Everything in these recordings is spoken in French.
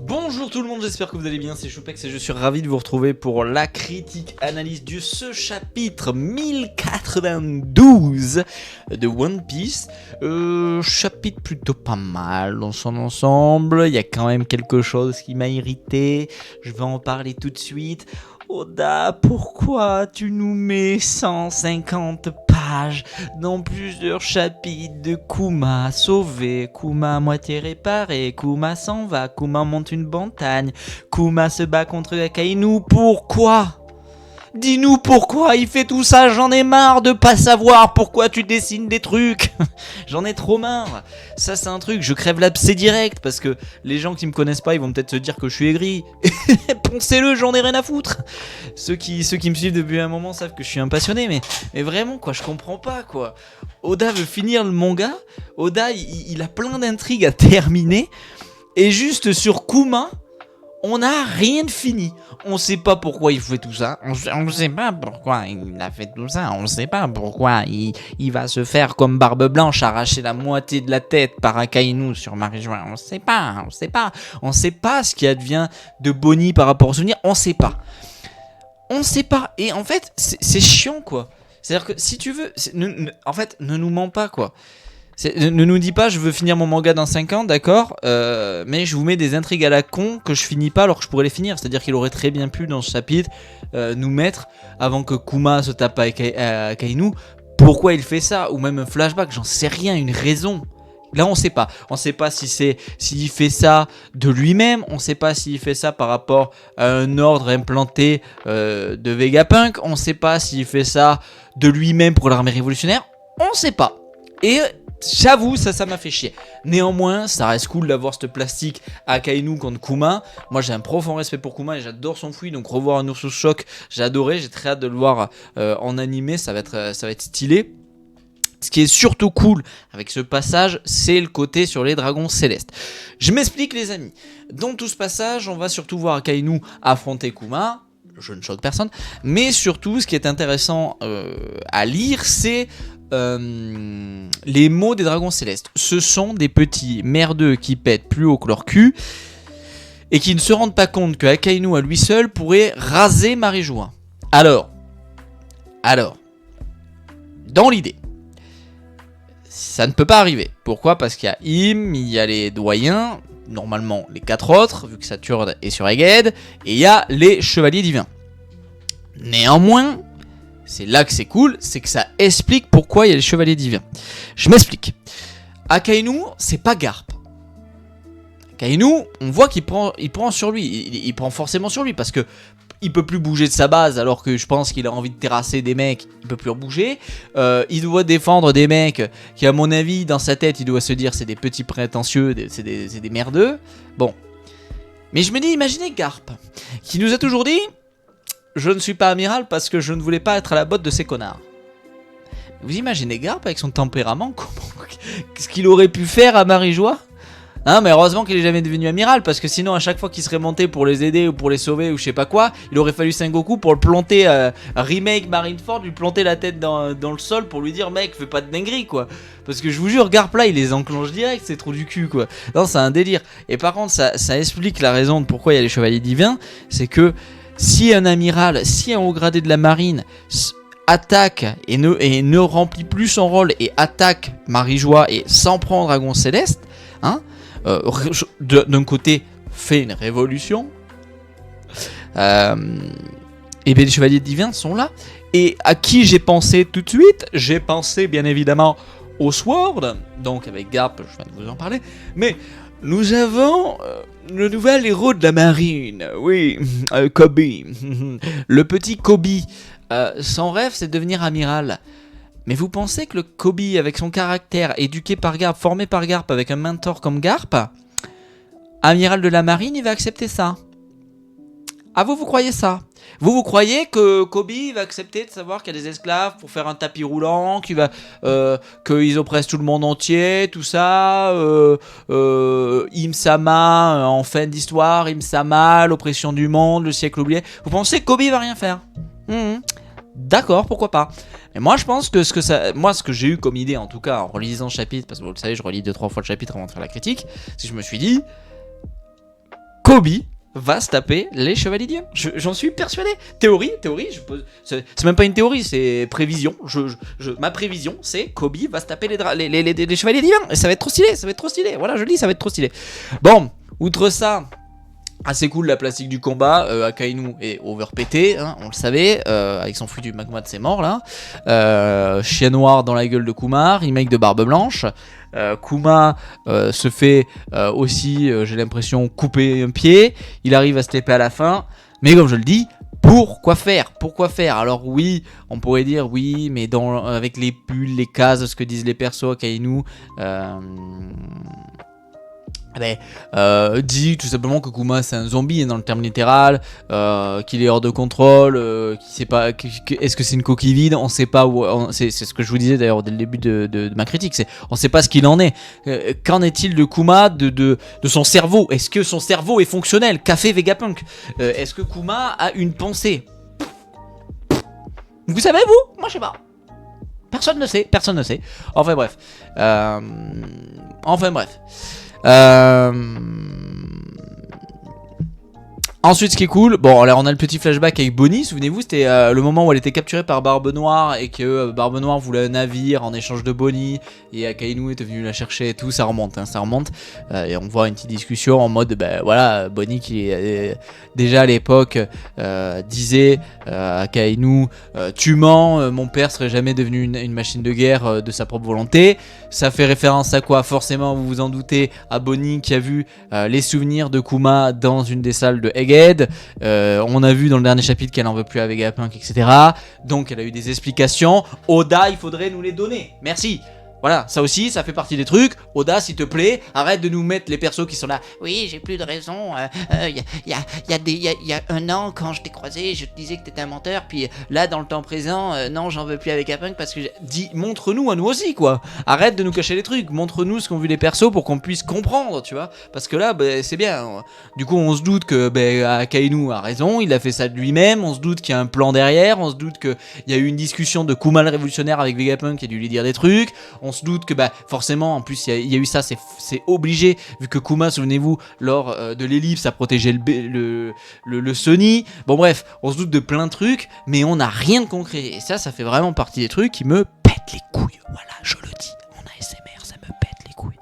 Bonjour tout le monde, j'espère que vous allez bien, c'est Choupex et je suis ravi de vous retrouver pour la critique analyse de ce chapitre 1092 de One Piece. Chapitre plutôt pas mal dans son ensemble, il y a quand même quelque chose qui m'a irrité, je vais en parler tout de suite. Oda, pourquoi tu nous mets 150 pages dans plusieurs chapitres de Kuma sauvé, Kuma à moitié réparé, Kuma s'en va, Kuma monte une montagne, Kuma se bat contre Akainu, pourquoi ? Dis-nous pourquoi il fait tout ça, j'en ai marre de pas savoir pourquoi tu dessines des trucs. J'en ai trop marre. Ça c'est un truc, je crève l'abcès direct parce que les gens qui me connaissent pas, ils vont peut-être se dire que je suis aigri. Poncez-le, j'en ai rien à foutre. Ceux qui me suivent depuis un moment savent que je suis un passionné, mais vraiment quoi, je comprends pas quoi. Oda veut finir le manga, Oda il a plein d'intrigues à terminer, et juste sur Kuma, on n'a rien fini. On sait pas pourquoi il fait tout ça. On sait pas pourquoi il a fait tout ça. On sait pas pourquoi il va se faire comme Barbe Blanche, arracher la moitié de la tête par Akainu sur Marie-Joie. On sait pas. On sait pas ce qui advient de Bonnie par rapport au souvenir. On sait pas. Et en fait, c'est chiant quoi. C'est-à-dire que si tu veux, en fait, ne nous mens pas quoi. Ne nous dis pas je veux finir mon manga dans 5 ans, d'accord, mais je vous mets des intrigues à la con que je finis pas alors que je pourrais les finir. C'est-à-dire qu'il aurait très bien pu dans ce chapitre nous mettre, avant que Kuma se tape à Akainu, pourquoi il fait ça, ou même un flashback, j'en sais rien, une raison. Là on sait pas s'il fait ça de lui-même, on sait pas s'il fait ça par rapport à un ordre implanté de Vegapunk, on sait pas s'il fait ça de lui-même pour l'armée révolutionnaire, on sait pas. Et j'avoue, ça m'a fait chier. Néanmoins, ça reste cool d'avoir ce plastique Akainu contre Kuma. Moi, j'ai un profond respect pour Kuma et j'adore son fouille. Donc, revoir un ours au choc, j'ai adoré. J'ai très hâte de le voir en animé. Ça va être stylé. Ce qui est surtout cool avec ce passage, c'est le côté sur les dragons célestes. Je m'explique, les amis. Dans tout ce passage, on va surtout voir Akainu affronter Kuma. Je ne choque personne. Mais surtout, ce qui est intéressant à lire, c'est les mots des dragons célestes. Ce sont des petits merdeux qui pètent plus haut que leur cul et qui ne se rendent pas compte que Akainu à lui seul pourrait raser Marie-Joie. Alors, dans l'idée, ça ne peut pas arriver. Pourquoi ? Parce qu'il y a Im, il y a les doyens, normalement les 4 autres, vu que Saturne est sur Egghead, et il y a les chevaliers divins. Néanmoins, c'est là que c'est cool, c'est que ça explique pourquoi il y a les chevaliers divins. Je m'explique. Akainu, c'est pas Garp. Akainu, on voit qu'il prend sur lui. Il prend forcément sur lui parce que il peut plus bouger de sa base alors que je pense qu'il a envie de terrasser des mecs. Il peut plus en bouger. Il doit défendre des mecs qui, à mon avis, dans sa tête, il doit se dire c'est des petits prétentieux, c'est des merdeux. Bon. Mais je me dis, imaginez Garp, qui nous a toujours dit... Je ne suis pas amiral parce que je ne voulais pas être à la botte de ces connards. Vous imaginez Garp avec son tempérament, ce qu'il aurait pu faire à Marie-Joie ? Hein, mais heureusement qu'il est jamais devenu amiral, parce que sinon à chaque fois qu'il serait monté pour les aider ou pour les sauver ou je sais pas quoi, il aurait fallu Sengoku pour le planter, remake Marineford, lui planter la tête dans le sol pour lui dire mec fais pas de dinguerie quoi. Parce que je vous jure Garp là il les enclenche direct, c'est trop du cul quoi. Non c'est un délire. Et par contre ça explique la raison de pourquoi il y a les chevaliers divins, c'est que si un amiral, si un haut gradé de la marine attaque et ne remplit plus son rôle et attaque Marie-Joie et s'en prend au dragon céleste, hein, d'un côté fait une révolution, et bien les chevaliers divins sont là. Et à qui j'ai pensé tout de suite ? J'ai pensé bien évidemment au Sword, donc avec Garp, je viens de vous en parler, mais nous avons le nouvel héros de la marine, oui, Kobe, le petit Kobe. Son rêve c'est de devenir amiral. Mais vous pensez que le Kobe avec son caractère, éduqué par Garp, formé par Garp, avec un mentor comme Garp, amiral de la marine, il va accepter ça ? Ah vous croyez ça ? Vous croyez que Kobe va accepter de savoir qu'il y a des esclaves pour faire un tapis roulant, qu'ils oppressent tout le monde entier, tout ça, Im-sama en fin d'histoire, Im-sama, l'oppression du monde, le siècle oublié. Vous pensez que Kobe va rien faire ? D'accord, pourquoi pas. Mais moi je pense que ce que j'ai eu comme idée en tout cas en relisant le chapitre, parce que vous le savez je relis 2-3 fois le chapitre avant de faire la critique, c'est que je me suis dit Kobe va se taper les Chevaliers Divins. J'en suis persuadé. Théorie, c'est même pas une théorie, c'est prévision. Ma prévision, c'est Kobe va se taper les Chevaliers Divins. Et ça va être trop stylé, Voilà, je le dis, ça va être trop stylé. Bon, outre ça, assez cool la plastique du combat. Akainu est overpété, hein, on le savait, avec son fruit du magma de ses morts là. Chien noir dans la gueule de Kumar, remake de Barbe Blanche. Kuma se fait aussi, j'ai l'impression, couper un pied. Il arrive à se taper à la fin. Mais comme je le dis, pourquoi faire? Alors oui, on pourrait dire oui, mais avec les pulls, les cases, ce que disent les persos, Akainu dit tout simplement que Kuma c'est un zombie dans le terme littéral, qu'il est hors de contrôle, qu'il sait pas, est-ce que c'est une coquille vide, on sait pas où, c'est ce que je vous disais d'ailleurs dès le début de ma critique, on sait pas ce qu'il en est. Qu'en est-il de Kuma, de son cerveau? Est-ce que son cerveau est fonctionnel? Qu'a fait Vegapunk? Est-ce que Kuma a une pensée? Vous savez vous? Moi je sais pas. Personne ne sait. Enfin bref. Ensuite, ce qui est cool, bon, alors on a le petit flashback avec Bonnie. Souvenez-vous, c'était le moment où elle était capturée par Barbe Noire et que Barbe Noire voulait un navire en échange de Bonnie et Akainu était venu la chercher et tout. Ça remonte. Et on voit une petite discussion en mode, voilà, Bonnie qui déjà à l'époque disait à Akainu, tu mens, mon père serait jamais devenu une machine de guerre de sa propre volonté. Ça fait référence à quoi? Forcément, vous vous en doutez, à Bonnie qui a vu les souvenirs de Kuma dans une des salles de Egghead. On a vu dans le dernier chapitre qu'elle en veut plus avec Vegapunk, etc. Donc elle a eu des explications. Oda, il faudrait nous les donner. Merci. Voilà, ça aussi, ça fait partie des trucs. Oda, s'il te plaît, arrête de nous mettre les persos qui sont là. Oui, j'ai plus de raison. Il y a un an, quand je t'ai croisé, je te disais que t'étais un menteur. Puis là, dans le temps présent, non, j'en veux plus avec Vegapunk parce que montre-nous à nous aussi, quoi. Arrête de nous cacher les trucs. Montre-nous ce qu'ont vu les persos pour qu'on puisse comprendre, tu vois. Parce que là, c'est bien. Du coup, on se doute que Akainu a raison. Il a fait ça de lui-même. On se doute qu'il y a un plan derrière. On se doute qu'il y a eu une discussion de Kuma le révolutionnaire avec Vegapunk qui a dû lui dire des trucs. On se doute que forcément en plus il y a eu ça, c'est obligé vu que Kuma, souvenez-vous, lors de l'ellipse a protégé le Sony. Bon bref, on se doute de plein de trucs mais on n'a rien de concret et ça fait vraiment partie des trucs qui me pètent les couilles. Voilà, je le dis, mon ASMR, ça me pète les couilles.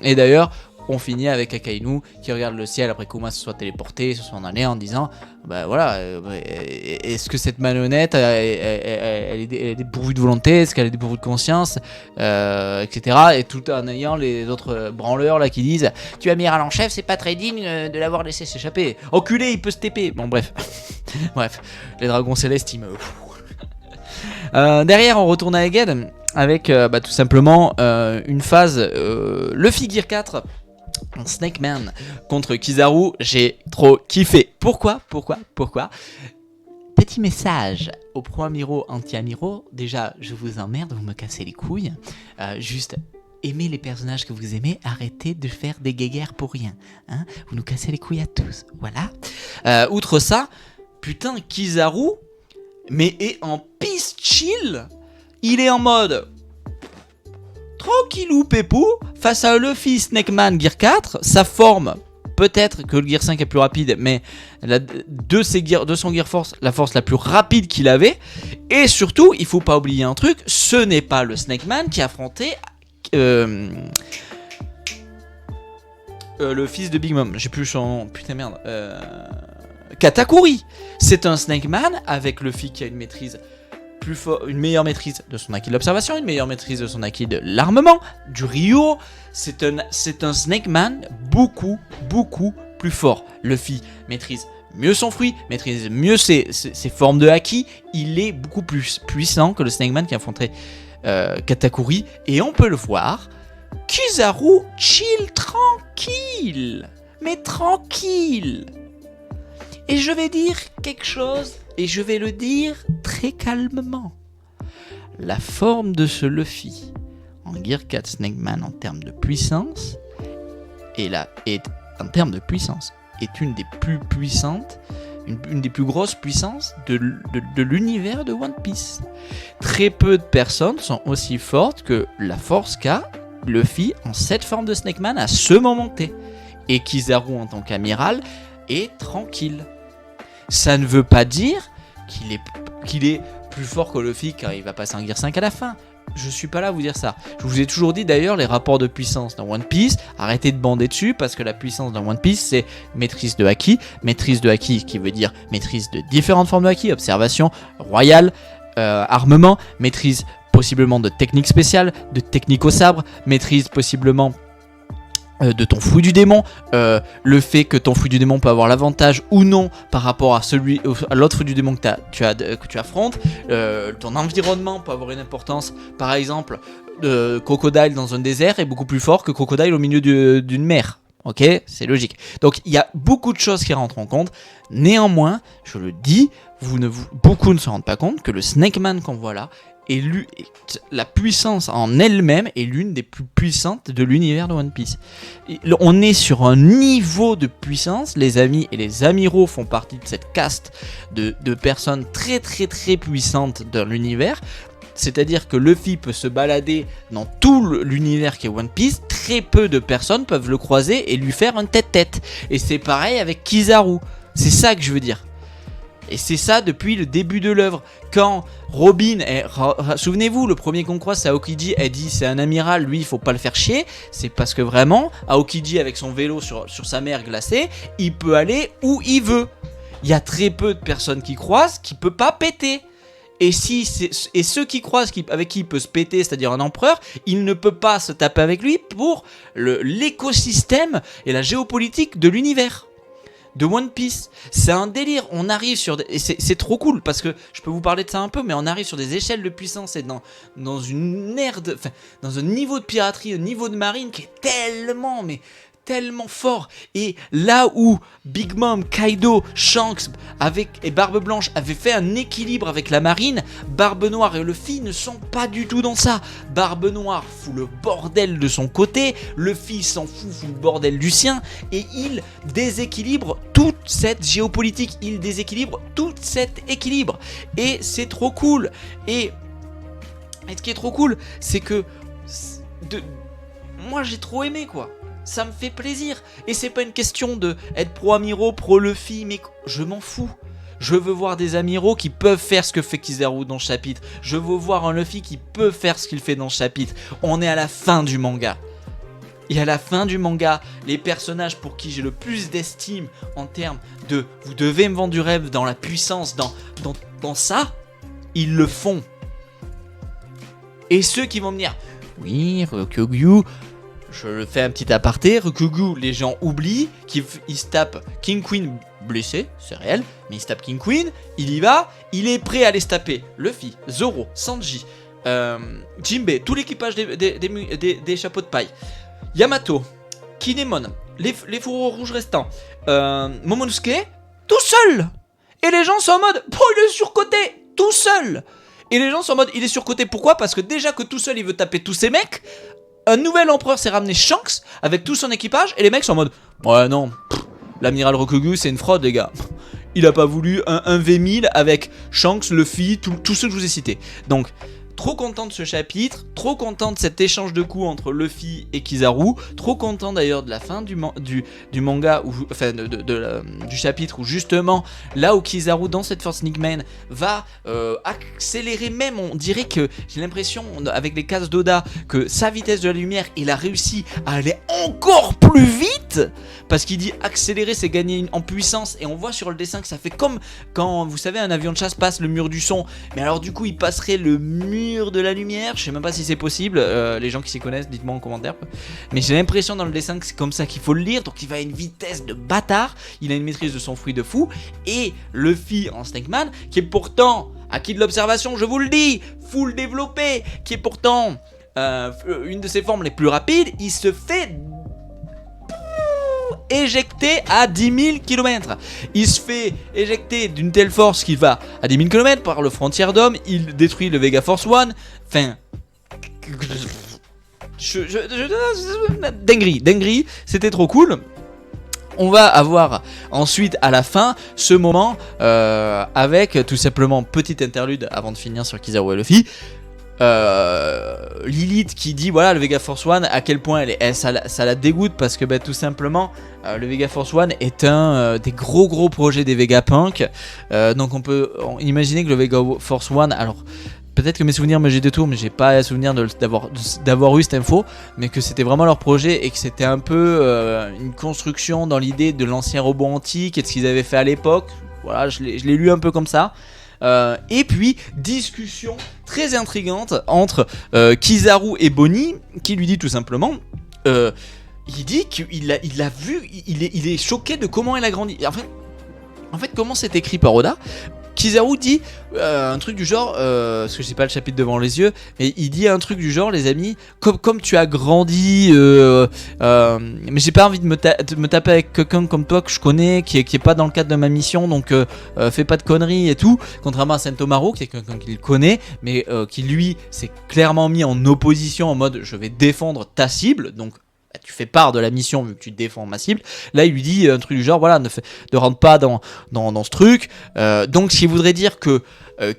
Et d'ailleurs on finit avec Akainu qui regarde le ciel après que Kuma se soit téléporté, se soit en allé en disant voilà, est-ce que cette marionnette elle est dépourvue de volonté, est-ce qu'elle est dépourvue de conscience, etc. Et tout en ayant les autres branleurs là qui disent tu amiral en chef, c'est pas très digne de l'avoir laissé s'échapper. Enculé, il peut se TP. Bon bref. Bref, les dragons célestes ils me... derrière on retourne à Egghead avec tout simplement une phase Luffy Gear 4 Snake Man contre Kizaru. J'ai trop kiffé. Pourquoi? Petit message aux pro-amiraux, anti-amiraux. Déjà, je vous emmerde, vous me cassez les couilles. Juste aimez les personnages que vous aimez, arrêtez de faire des guéguerres pour rien. Hein, vous nous cassez les couilles à tous. Voilà. Outre ça, putain, Kizaru, mais est en peace chill. Il est en mode tranquillou pépou face à Luffy Snake Man Gear 4. Ça forme, peut-être que le Gear 5 est plus rapide, mais de son Gear Force, la force la plus rapide qu'il avait. Et surtout, il faut pas oublier un truc, ce n'est pas le Snake Man qui affrontait le fils de Big Mom. J'ai plus son... Putain merde. Katakuri. C'est un Snake Man avec Luffy qui a une maîtrise plus fort, une meilleure maîtrise de son acquis de l'observation, une meilleure maîtrise de son acquis de l'armement, du Ryo. C'est un Snake Man beaucoup plus fort. Luffy maîtrise mieux son fruit, maîtrise mieux ses formes de haki. Il est beaucoup plus puissant que le Snake Man qui affronterait Katakuri. Et on peut le voir, Kizaru chill tranquille. Mais tranquille. Et je vais dire quelque chose, et je vais le dire très calmement. La forme de ce Luffy en Gear 4 Snake Man en termes de puissance, est une des plus puissantes, une des plus grosses puissances de l'univers de One Piece. Très peu de personnes sont aussi fortes que la force qu'a Luffy en cette forme de Snake Man à ce moment T. et Kizaru en tant qu'amiral est tranquille. Ça ne veut pas dire qu'il est plus fort que Luffy car il va passer en Gear 5 à la fin. Je suis pas là à vous dire ça. Je vous ai toujours dit d'ailleurs les rapports de puissance dans One Piece, arrêtez de bander dessus parce que la puissance dans One Piece c'est maîtrise de haki qui veut dire maîtrise de différentes formes de haki, observation, royale, armement, maîtrise possiblement de techniques spéciales, de techniques au sabre, maîtrise possiblement de ton fouet du démon, le fait que ton fouet du démon peut avoir l'avantage ou non par rapport à l'autre fouet du démon que tu affrontes, ton environnement peut avoir une importance. Par exemple, Crocodile dans un désert est beaucoup plus fort que Crocodile au milieu d'une mer. Ok, c'est logique. Donc il y a beaucoup de choses qui rentrent en compte. Néanmoins, je le dis, beaucoup ne se rendent pas compte que le Snake Man qu'on voit là la puissance en elle-même est l'une des plus puissantes de l'univers de One Piece. On est sur un niveau de puissance, les amis et les amiraux font partie de cette caste de personnes très très très puissantes dans l'univers. C'est-à-dire que Luffy peut se balader dans tout l'univers qui est One Piece, très peu de personnes peuvent le croiser et lui faire un tête-tête. Et c'est pareil avec Kizaru, c'est ça que je veux dire. Et c'est ça depuis le début de l'œuvre. Quand Robin souvenez-vous, le premier qu'on croise c'est Aokiji, elle dit c'est un amiral, lui il faut pas le faire chier. C'est parce que vraiment, Aokiji avec son vélo sur sa mer glacée, il peut aller où il veut. Il y a très peu de personnes qui croisent qui peut pas péter. Et ceux qui croisent avec qui il peut se péter, c'est-à-dire un empereur, il ne peut pas se taper avec lui pour l'écosystème et la géopolitique de l'univers de One Piece. C'est un délire. On arrive sur et c'est trop cool parce que je peux vous parler de ça un peu, mais on arrive sur des échelles de puissance et dans une ère dans un niveau de piraterie, un niveau de marine qui est tellement fort. Et là où Big Mom, Kaido, Shanks et Barbe Blanche avaient fait un équilibre avec la marine, Barbe Noire et Luffy ne sont pas du tout dans ça. Barbe Noire fout le bordel de son côté, Luffy s'en fout le bordel du sien, et il déséquilibre toute cette géopolitique, il déséquilibre tout cet équilibre. Et c'est trop cool. Et ce qui est trop cool, c'est que moi j'ai trop aimé quoi. Ça me fait plaisir. Et c'est pas une question de être pro Amiro, pro Luffy, mais je m'en fous. Je veux voir des amiraux qui peuvent faire ce que fait Kizaru dans ce chapitre. Je veux voir un Luffy qui peut faire ce qu'il fait dans ce chapitre. On est à la fin du manga. Et à la fin du manga, les personnages pour qui j'ai le plus d'estime en termes de vous devez me vendre du rêve dans la puissance, dans ça, ils le font. Et ceux qui vont me dire oui, Ryokugyu, je le fais un petit aparté, Ryokugyu, les gens oublient qu'il se tape King Queen blessé, c'est réel, mais il se tape King Queen, il y va, il est prêt à aller se taper Luffy, Zoro, Sanji, Jinbei, tout l'équipage des chapeaux de paille, Yamato, Kinemon, les fourreaux rouges restants, Momonosuke, tout seul. Et les gens sont en mode, oh il est surcoté, tout seul. Et les gens sont en mode, il est surcoté, pourquoi ? Parce que déjà que tout seul il veut taper tous ces mecs. Un nouvel empereur s'est ramené Shanks avec tout son équipage et les mecs sont en mode ouais non, l'amiral Ryokugyu c'est une fraude les gars. Il a pas voulu un V1000 avec Shanks, Luffy, tous ceux que je vous ai cités. Donc trop content de ce chapitre, trop content de cet échange de coups entre Luffy et Kizaru, trop content d'ailleurs de la fin du manga, du chapitre où justement, là où Kizaru dans cette Force Nickman va accélérer même, on dirait que j'ai l'impression avec les cases d'Oda que sa vitesse de la lumière, il a réussi à aller encore plus vite, parce qu'il dit accélérer c'est gagner en puissance, et on voit sur le dessin que ça fait comme quand vous savez un avion de chasse passe le mur du son, mais alors du coup il passerait le mur de la lumière, je sais même pas si c'est possible, les gens qui s'y connaissent dites-moi en commentaire, mais j'ai l'impression dans le dessin que c'est comme ça qu'il faut le lire, donc il va à une vitesse de bâtard, il a une maîtrise de son fruit de fou, et Luffy en Snake Man, qui est pourtant acquis de l'observation, je vous le dis, full développé, qui est pourtant une de ses formes les plus rapides, il se fait éjecté à 10 000 km. Il se fait éjecter d'une telle force qu'il va à 10 000 km par le Frontier Dome, il détruit le Vega Force One, enfin... dinguerie, c'était trop cool. On va avoir ensuite à la fin ce moment avec tout simplement petite interlude avant de finir sur Kizaru et Luffy. Lilith qui dit voilà le Vega Force One à quel point ça la dégoûte parce que tout simplement le Vega Force One est un des gros projets des Vegapunk. Donc on peut imaginer que le Vega Force One, alors peut-être que mes souvenirs me jettent des tours, mais j'ai pas souvenir d'avoir eu cette info, mais que c'était vraiment leur projet et que c'était un peu une construction dans l'idée de l'ancien robot antique et de ce qu'ils avaient fait à l'époque. Voilà, je l'ai lu un peu comme ça. Et puis discussion très intrigante entre Kizaru et Bonnie, qui lui dit tout simplement il dit qu'il a vu, il est choqué de comment elle a grandi. En fait comment c'est écrit par Oda. Kizaru dit un truc du genre, parce que j'ai pas le chapitre devant les yeux, mais il dit un truc du genre, les amis, comme tu as grandi, mais j'ai pas envie de me taper avec quelqu'un comme toi que je connais, qui est pas dans le cadre de ma mission, donc fais pas de conneries et tout, contrairement à Sentomaru, qui est quelqu'un qu'il connaît, mais qui lui s'est clairement mis en opposition, en mode je vais défendre ta cible, donc tu fais part de la mission vu que tu défends ma cible. Là il lui dit un truc du genre voilà, ne rentre pas dans ce truc. Donc ce qui voudrait dire que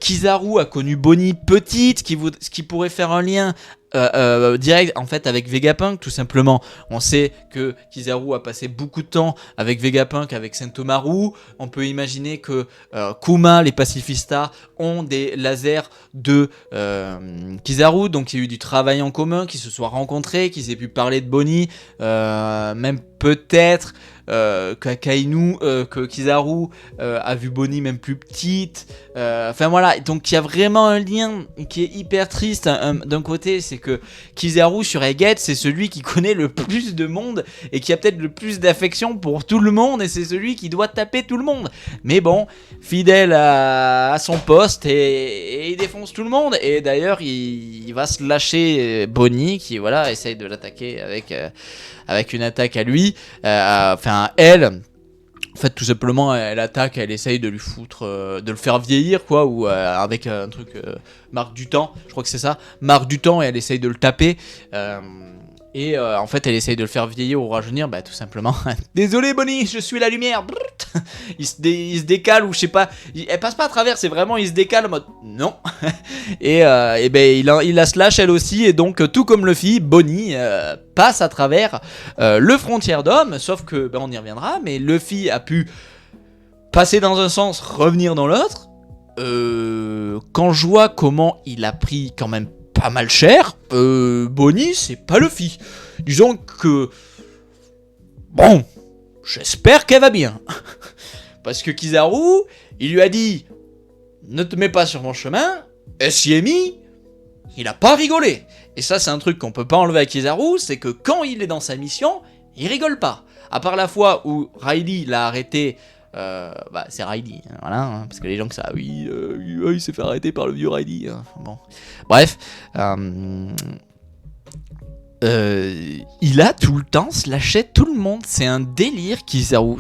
Kizaru a connu Bonnie petite, ce qui pourrait faire un lien direct en fait avec Vegapunk. Tout simplement on sait que Kizaru a passé beaucoup de temps avec Vegapunk, avec Sentomaru. On peut imaginer que Kuma, les pacifistas ont des lasers de Kizaru, donc il y a eu du travail en commun, qu'ils se soient rencontrés, qu'ils aient pu parler de Bonnie, même peut-être que Kizaru a vu Bonnie même plus petite. Enfin voilà, donc il y a vraiment un lien qui est hyper triste. D'un côté, c'est que Kizaru sur Egghead, c'est celui qui connaît le plus de monde et qui a peut-être le plus d'affection pour tout le monde, et c'est celui qui doit taper tout le monde. Mais bon, fidèle à son poste, et il défonce tout le monde. Et d'ailleurs, il va se lâcher Bonnie, qui voilà essaye de l'attaquer avec une attaque à lui, enfin elle. En fait, tout simplement, elle attaque, elle essaye de lui foutre, de le faire vieillir, quoi, ou avec un truc, marque du temps, je crois que c'est ça, marque du temps, et elle essaye de le taper. En fait, elle essaye de le faire vieillir ou rajeunir, tout simplement. Désolé, Bonnie, je suis la lumière. Il se décale, ou je sais pas. Elle passe pas à travers, c'est vraiment, il se décale en mode non. Il la slash elle aussi, et donc, tout comme Luffy, Bonnie passe à travers le frontière d'homme, sauf que, on y reviendra, mais Luffy a pu passer dans un sens, revenir dans l'autre. Quand je vois comment il a pris quand même pas mal cher, Bonnie c'est pas Luffy. Disons que bon, j'espère qu'elle va bien. Parce que Kizaru, il lui a dit ne te mets pas sur mon chemin, elle s'y est mis, il a pas rigolé. Et ça c'est un truc qu'on peut pas enlever à Kizaru, c'est que quand il est dans sa mission, il rigole pas. À part la fois où Riley l'a arrêté. C'est Riley, hein, voilà, hein, parce que les gens que ça, oui, il s'est fait arrêter par le vieux Riley. Hein, bon, bref, il a tout le temps slashé tout le monde, c'est un délire Kizaru.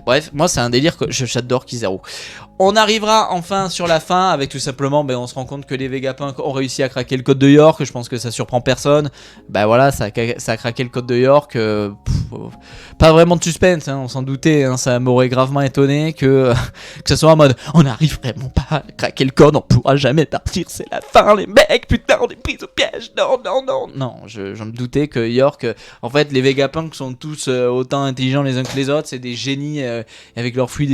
Bref, moi c'est un délire que j'adore Kizaru. On arrivera enfin sur la fin avec tout simplement, on se rend compte que les Vegapunk ont réussi à craquer le code de York. Je pense que ça surprend personne. Voilà, ça a craqué le code de York. Pas vraiment de suspense, hein, on s'en doutait. Hein, ça m'aurait gravement étonné que ça soit en mode on n'arrive vraiment pas à craquer le code, on pourra jamais partir, c'est la fin, les mecs, putain, on est pris au piège. Non, je me doutais que York, en fait, les Vegapunk sont tous autant intelligents les uns que les autres. C'est des génies avec leurs fruits,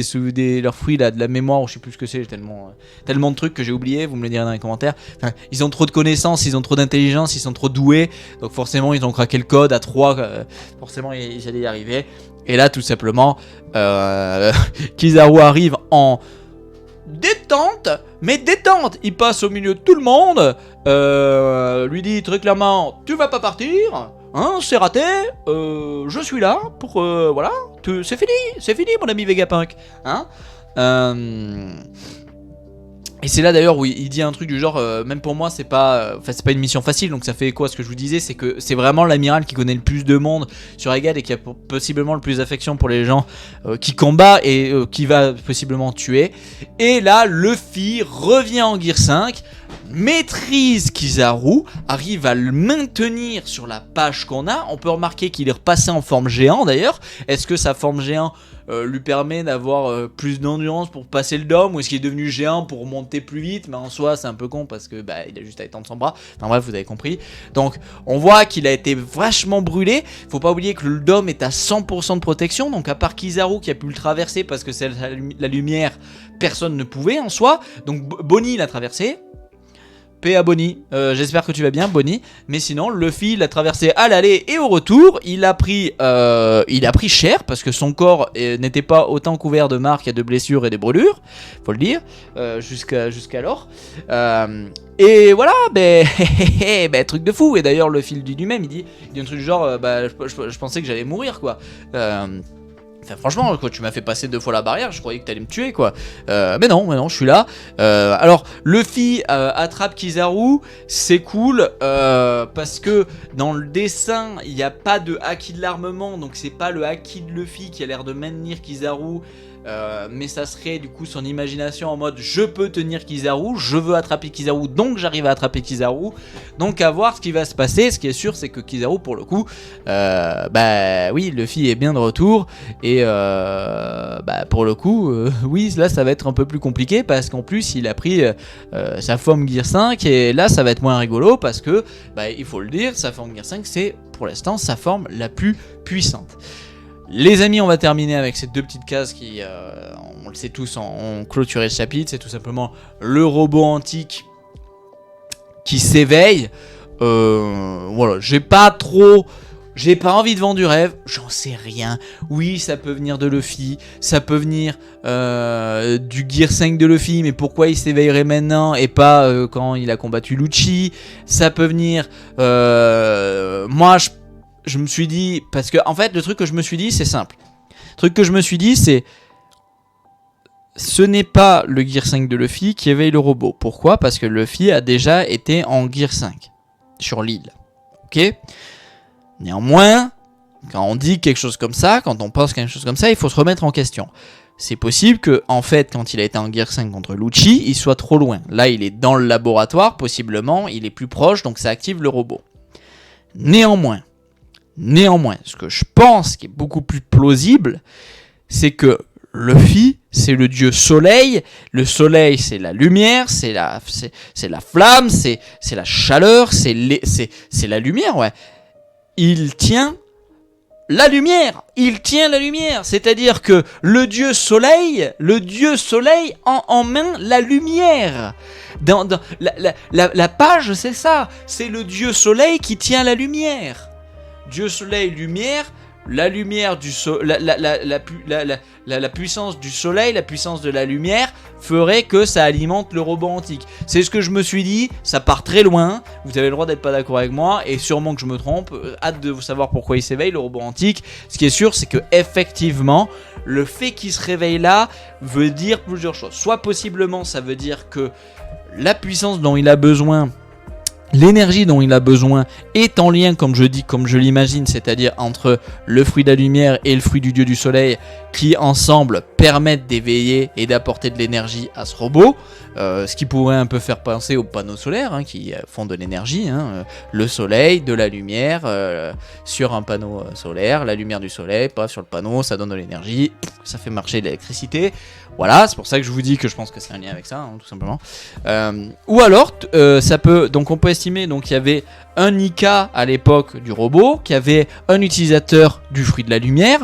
leurs fruits là, de la mémoire. Je sais plus ce que c'est, j'ai tellement de trucs que j'ai oublié, vous me le direz dans les commentaires. Enfin, ils ont trop de connaissances, ils ont trop d'intelligence, ils sont trop doués, donc forcément ils ont craqué le code à 3, forcément ils allaient y arriver. Et là tout simplement, Kizaru arrive en détente, mais détente, il passe au milieu de tout le monde, lui dit très clairement tu vas pas partir, hein, c'est raté, je suis là pour voilà, c'est fini mon ami Vegapunk, hein. Et c'est là d'ailleurs où il dit un truc du genre même pour moi c'est pas une mission facile, donc ça fait écho à ce que je vous disais, c'est que c'est vraiment l'amiral qui connaît le plus de monde sur Egghead et qui a possiblement le plus d'affection pour les gens qui combat et qui va possiblement tuer. Et là Luffy revient en Gear 5 maîtrise Kizaru, arrive à le maintenir sur la page qu'on a. On peut remarquer qu'il est repassé en forme géant d'ailleurs. Est-ce que sa forme géant lui permet d'avoir plus d'endurance pour passer le dôme, ou est-ce qu'il est devenu géant pour monter plus vite? Mais en soi c'est un peu con parce que il a juste à étendre son bras. Enfin bref, vous avez compris. Donc on voit qu'il a été vachement brûlé. Faut pas oublier que le dôme est à 100% de protection, donc à part Kizaru qui a pu le traverser parce que c'est la lumière, personne ne pouvait en soi. Donc Bonnie l'a traversé. Paix à Bonnie, j'espère que tu vas bien Bonnie. Mais sinon Luffy l'a traversé à l'aller et au retour. Il a pris cher parce que son corps n'était pas autant couvert de marques et de blessures et de brûlures, faut le dire, jusqu'alors. Et voilà, truc de fou. Et d'ailleurs Luffy le dit lui-même, il dit un truc du genre je pensais que j'allais mourir quoi. Enfin, franchement, quoi, tu m'as fait passer 2 fois la barrière, je croyais que t'allais me tuer quoi. Mais non, je suis là. Alors, Luffy attrape Kizaru, c'est cool parce que dans le dessin, il n'y a pas de haki de l'armement, donc c'est pas le haki de Luffy qui a l'air de maintenir Kizaru. Mais ça serait du coup son imagination en mode je peux tenir Kizaru, je veux attraper Kizaru, donc j'arrive à attraper Kizaru. Donc à voir ce qui va se passer. Ce qui est sûr, c'est que Kizaru pour le coup oui, Luffy est bien de retour. Et pour le coup oui, là ça va être un peu plus compliqué parce qu'en plus il a pris sa forme Gear 5. Et là ça va être moins rigolo parce que il faut le dire, sa forme Gear 5 c'est pour l'instant sa forme la plus puissante. Les amis, on va terminer avec ces 2 petites cases qui, on le sait tous, ont clôturé ce chapitre. C'est tout simplement le robot antique qui s'éveille. Voilà, j'ai pas envie de vendre du rêve, j'en sais rien. Oui, ça peut venir de Luffy, ça peut venir du Gear 5 de Luffy, mais pourquoi il s'éveillerait maintenant et pas quand il a combattu Lucci? Ça peut venir... moi, je me suis dit, parce que en fait le truc que je me suis dit c'est simple. Le truc que je me suis dit c'est, ce n'est pas le Gear 5 de Luffy qui éveille le robot. Pourquoi? Parce que Luffy a déjà été en Gear 5 sur l'île. Ok. Néanmoins, quand on dit quelque chose comme ça, quand on pense quelque chose comme ça, il faut se remettre en question. C'est possible que, en fait, quand il a été en Gear 5 contre Lucci, il soit trop loin. Là, il est dans le laboratoire, possiblement, il est plus proche, donc ça active le robot. Néanmoins, ce que je pense qui est beaucoup plus plausible, c'est que Luffy, c'est le dieu soleil. Le soleil, c'est la lumière, c'est la flamme, c'est la chaleur, c'est la lumière, ouais. Il tient la lumière. C'est-à-dire que le dieu soleil en main la lumière. Dans la page, c'est ça. C'est le dieu soleil qui tient la lumière. Dieu soleil, lumière, la lumière du la puissance du soleil, la puissance de la lumière ferait que ça alimente le robot antique. C'est ce que je me suis dit, ça part très loin, vous avez le droit d'être pas d'accord avec moi, et sûrement que je me trompe, hâte de vous savoir pourquoi il s'éveille, le robot antique. Ce qui est sûr, c'est que effectivement, le fait qu'il se réveille là veut dire plusieurs choses. Soit possiblement, ça veut dire que la puissance dont il a besoin, l'énergie dont il a besoin est en lien, comme je l'imagine, c'est-à-dire entre le fruit de la lumière et le fruit du dieu du soleil, qui ensemble permettent d'éveiller et d'apporter de l'énergie à ce robot, ce qui pourrait un peu faire penser aux panneaux solaires qui font de l'énergie, le soleil, de la lumière sur un panneau solaire, la lumière du soleil, paf, sur le panneau, ça donne de l'énergie, ça fait marcher l'électricité. Voilà, c'est pour ça que je vous dis que je pense que c'est un lien avec ça, tout simplement. Ou alors, ça peut, donc on peut estimer, donc il y avait un Nika à l'époque du robot, qui avait un utilisateur du fruit de la lumière,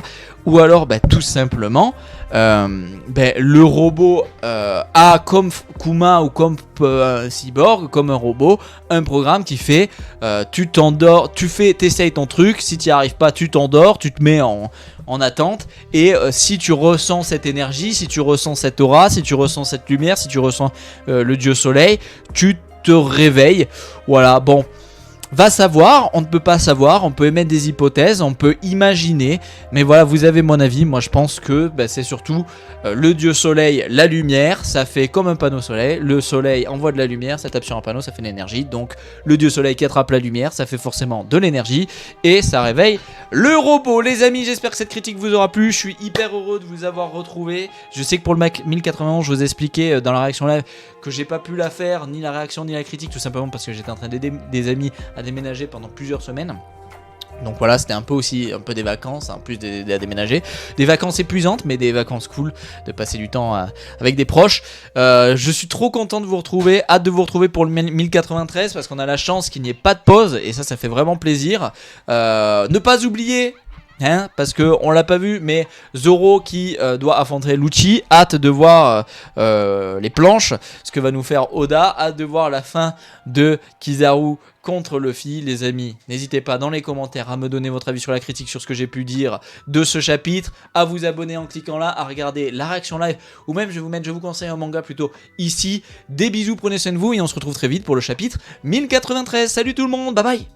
ou alors tout simplement le robot a comme Kuma ou comme Cyborg, comme un robot, un programme qui fait tu t'endors, t'essayes ton truc, si tu n'y arrives pas tu t'endors, tu te mets en attente, et si tu ressens cette énergie, si tu ressens cette aura, si tu ressens cette lumière, si tu ressens le dieu soleil, tu te réveilles. Voilà, bon, Va savoir, on ne peut pas savoir, on peut émettre des hypothèses, on peut imaginer, mais voilà, vous avez mon avis. Moi je pense que c'est surtout le dieu soleil, la lumière, ça fait comme un panneau soleil, le soleil envoie de la lumière, ça tape sur un panneau, ça fait de l'énergie, donc le dieu soleil qui attrape la lumière, ça fait forcément de l'énergie, et ça réveille le robot. Les amis, j'espère que cette critique vous aura plu, je suis hyper heureux de vous avoir retrouvé. Je sais que pour le Mac 1091, je vous ai expliqué dans la réaction live que j'ai pas pu la faire, ni la réaction ni la critique, tout simplement parce que j'étais en train d'aider des amis à déménager pendant plusieurs semaines. Donc voilà, c'était un peu des vacances, en plus à déménager. Des vacances épuisantes, mais des vacances cool, de passer du temps avec des proches. Je suis trop content de vous retrouver, hâte de vous retrouver pour le 1093, parce qu'on a la chance qu'il n'y ait pas de pause, et ça fait vraiment plaisir. Ne pas oublier... parce qu'on l'a pas vu, mais Zoro qui doit affronter Lucci, hâte de voir les planches, ce que va nous faire Oda, hâte de voir la fin de Kizaru contre Luffy. Les amis, n'hésitez pas dans les commentaires à me donner votre avis sur la critique, sur ce que j'ai pu dire de ce chapitre, à vous abonner en cliquant là, à regarder la réaction live, ou même je vous conseille un manga plutôt ici. Des bisous, prenez soin de vous, et on se retrouve très vite pour le chapitre 1093. Salut tout le monde, bye bye.